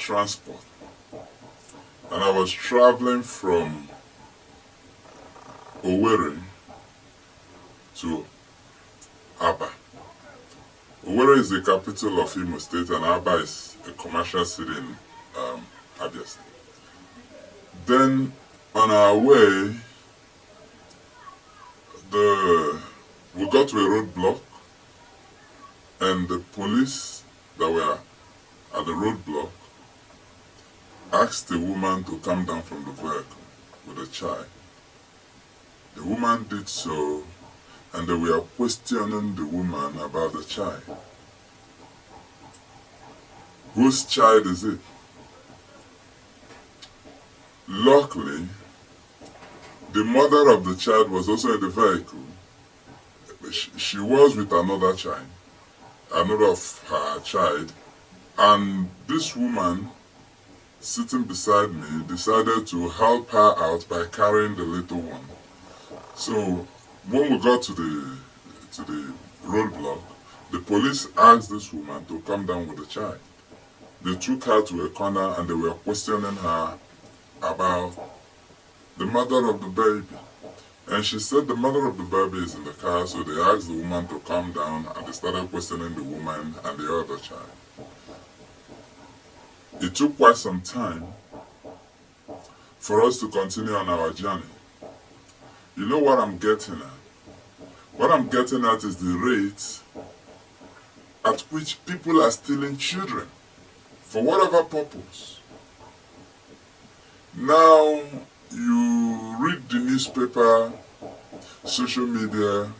transport, and I was traveling from Owerri to Aba. Owerri is the capital of Imo State, and Aba is a commercial city in Abia State. Then on our way, we got to a roadblock, and the police that were at the roadblock asked the woman to come down from the vehicle with a child. The woman did so, and they were questioning the woman about the child. Whose child is it? Luckily, the mother of the child was also in the vehicle. She was with another child, another of her child, and this woman sitting beside me decided to help her out by carrying the little one. So when we got to the roadblock, the police asked this woman to come down with the child. They took her to a corner and they were questioning her about the mother of the baby. And she said the mother of the baby is in the car, so they asked the woman to come down and they started questioning the woman and the other child. It took quite some time for us to continue on our journey. You know what I'm getting at? What I'm getting at is the rate at which people are stealing children for whatever purpose. Now, you read the newspaper, social media,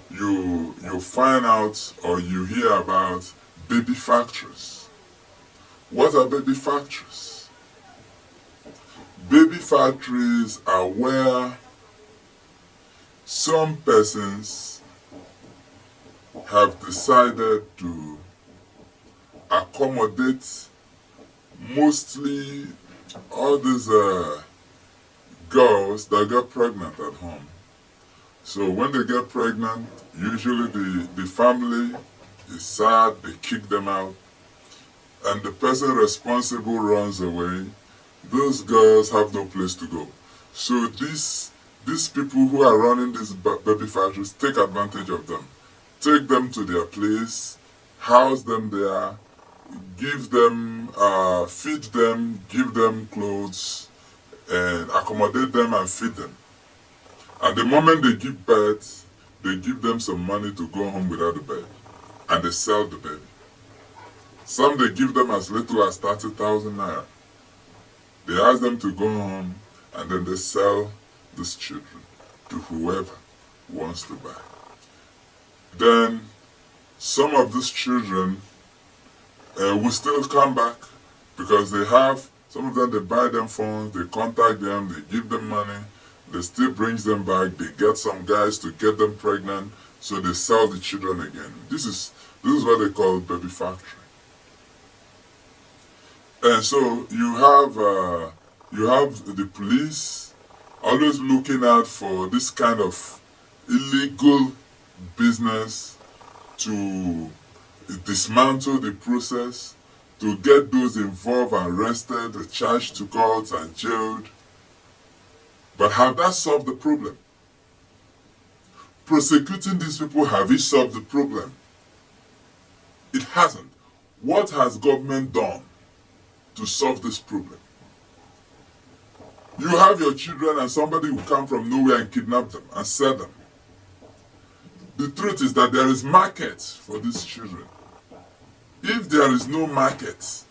you find out or you hear about baby factories. What are baby factories? Baby factories are where some persons have decided to accommodate mostly all these girls that get pregnant at home. So when they get pregnant, usually the family is sad, they kick them out, and the person responsible runs away. Those girls have no place to go. So these people who are running these baby factories take advantage of them. Take them to their place, house them there, give them, feed them, give them clothes, and accommodate them and feed them. And the moment they give birth, they give them some money to go home without the baby. And they sell the baby. Some they give them as little as 30,000 naira. They ask them to go home and then they sell these children to whoever wants to buy. Then some of these children will still come back because they have, some of them they buy them phones, they contact them, they give them money, they still brings them back, they get some guys to get them pregnant, so they sell the children again. This is what they call baby factory. And so you have the police always looking out for this kind of illegal business to dismantle the process, to get those involved arrested, charged to court and jailed. But have that solved the problem? Prosecuting these people, have it solved the problem? It hasn't. What has government done to solve this problem? You have your children and somebody will come from nowhere and kidnap them and sell them. The truth is that there is market for these children. If there is no market,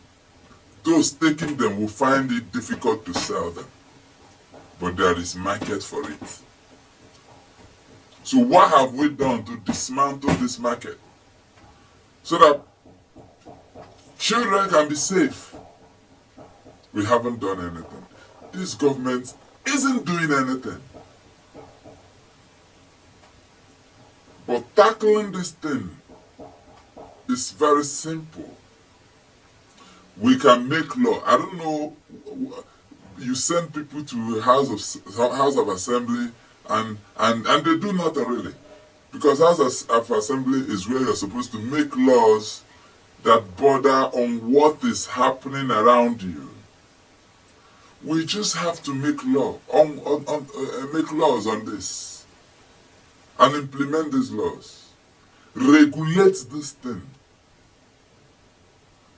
those taking them will find it difficult to sell them. But there is market for it. So what have we done to dismantle this market? So that children can be safe. We haven't done anything. This government isn't doing anything. But tackling this thing is very simple. We can make law. I don't know, you send people to House of Assembly and they do nothing really. Because House of Assembly is where you're supposed to make laws that border on what is happening around you. We just have to make make laws on this and implement these laws. Regulate this thing.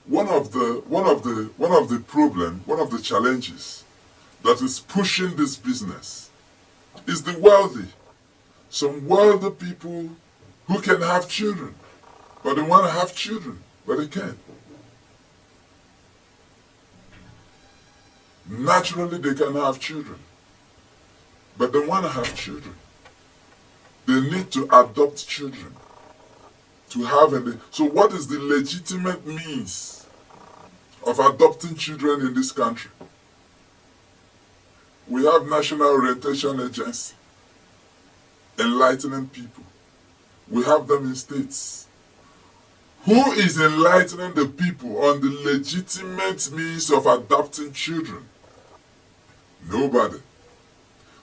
One of the challenges that is pushing this business is the wealthy. Some wealthy people who can have children, but they want to have children, but they can't. Naturally, they can have children, but they want to have children. They need to adopt children to have any. So what is the legitimate means of adopting children in this country? We have National Orientation Agency enlightening people. We have them in states. Who is enlightening the people on the legitimate means of adopting children? Nobody.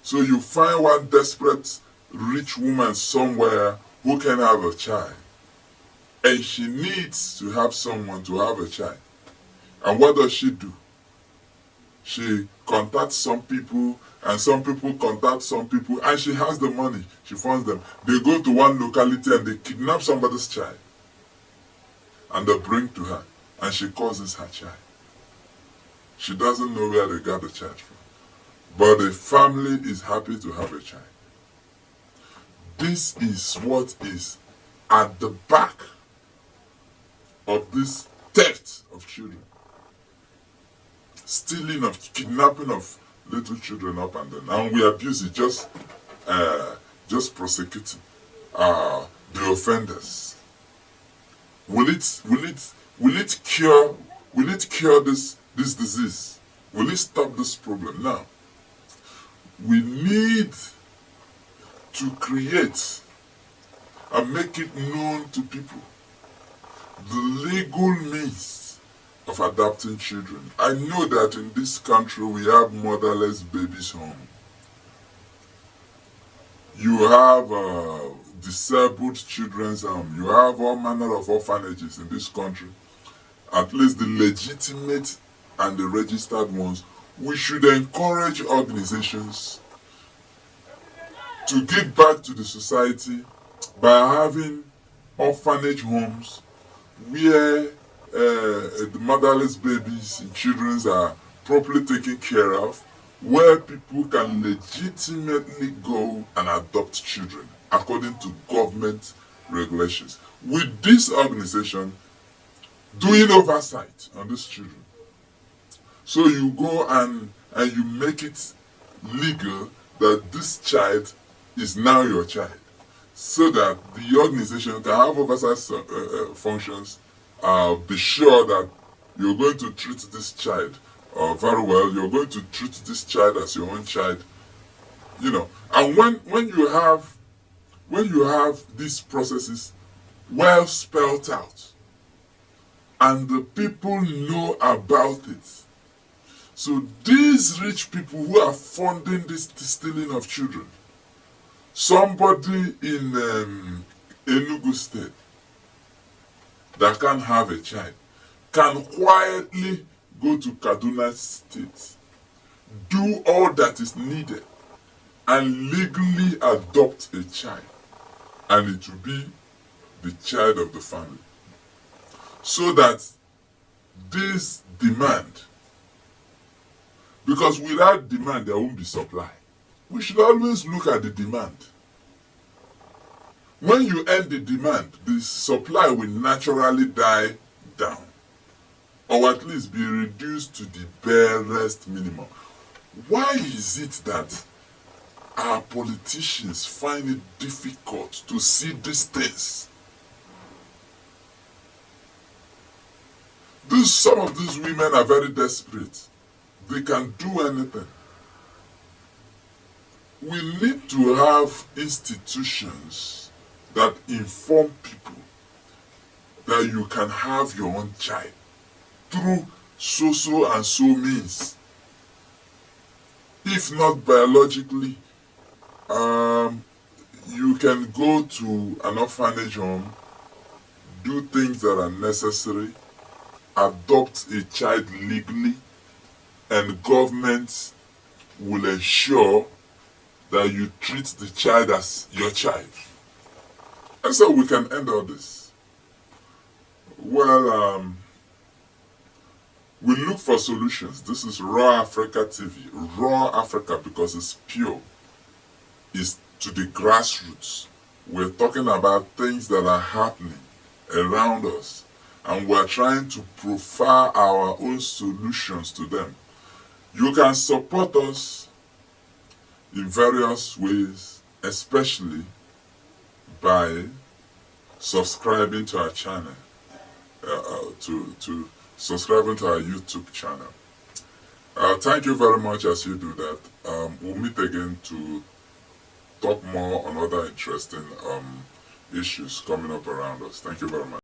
So you find one desperate rich woman somewhere who can have a child, and she needs to have someone to have a child. And what does she do? She contacts some people, and some people contact some people, and she has the money. She funds them. They go to one locality and they kidnap somebody's child, and they bring to her, and she causes her child. She doesn't know where they got the child from, but the family is happy to have a child. This is what is at the back of this theft of children. Stealing of, kidnapping of little children up and down. And we abuse it, just prosecuting the offenders. Will it cure this disease? Will it stop this problem? Now, we need to create and make it known to people the legal means of adopting children. I know that in this country we have motherless babies home. You have disabled children's home. You have all manner of orphanages in this country. At least the legitimate and the registered ones. We should encourage organizations to give back to the society by having orphanage homes where the motherless babies and children are properly taken care of, where people can legitimately go and adopt children according to government regulations. With this organization doing oversight on these children. So you go and you make it legal that this child is now your child, so that the organization can have oversight functions, be sure that you're going to treat this child very well, you're going to treat this child as your own child, you know. And when you have these processes well spelled out, and the people know about it, so these rich people who are funding this stealing of children, somebody in Enugu State that can have a child can quietly go to Kaduna State, do all that is needed, and legally adopt a child, and it will be the child of the family. So that this demand, because without demand there won't be supply. We should always look at the demand. When you end the demand, the supply will naturally die down, or at least be reduced to the barest minimum. Why is it that our politicians find it difficult to see these things? Some of these women are very desperate. They can do anything. We need to have institutions that inform people that you can have your own child through so and so means. If not biologically, you can go to an orphanage home, do things that are necessary, adopt a child legally, and governments will ensure that you treat the child as your child. And so we can end all this. Well, we look for solutions. This is Raw Africa TV. Raw Africa, because it's pure, is to the grassroots. We're talking about things that are happening around us, and we're trying to profile our own solutions to them. You can support us in various ways, especially by subscribing to our channel, to subscribing to our YouTube channel. Thank you very much as you do that. We'll meet again to talk more on other interesting issues coming up around us. Thank you very much.